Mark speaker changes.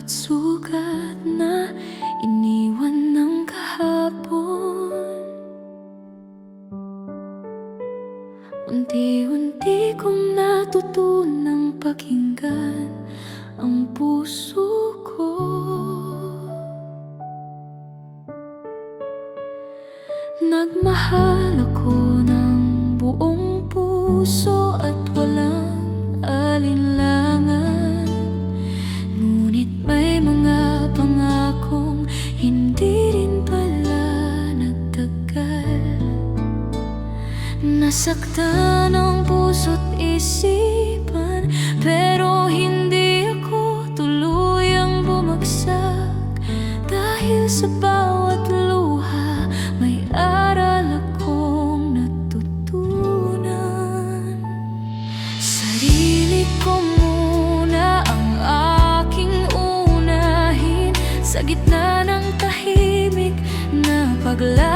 Speaker 1: bawat sugat na iniwan ng kahapon. Unti-unti kong natutunang pakinggan ang puso ko. Nagmahal ako ng buong puso at walang alinlangan. Ngunit may mga pangakong hindi rin pala nagtagal. Nasaktan ang puso't isipan, pero hindi ako tuluyang bumagsak. Dahil sa bawat luha, may aral akong natutunan. Sarili ko muna ang aking unahin, sa gitna ng tahimik na paglalakbay.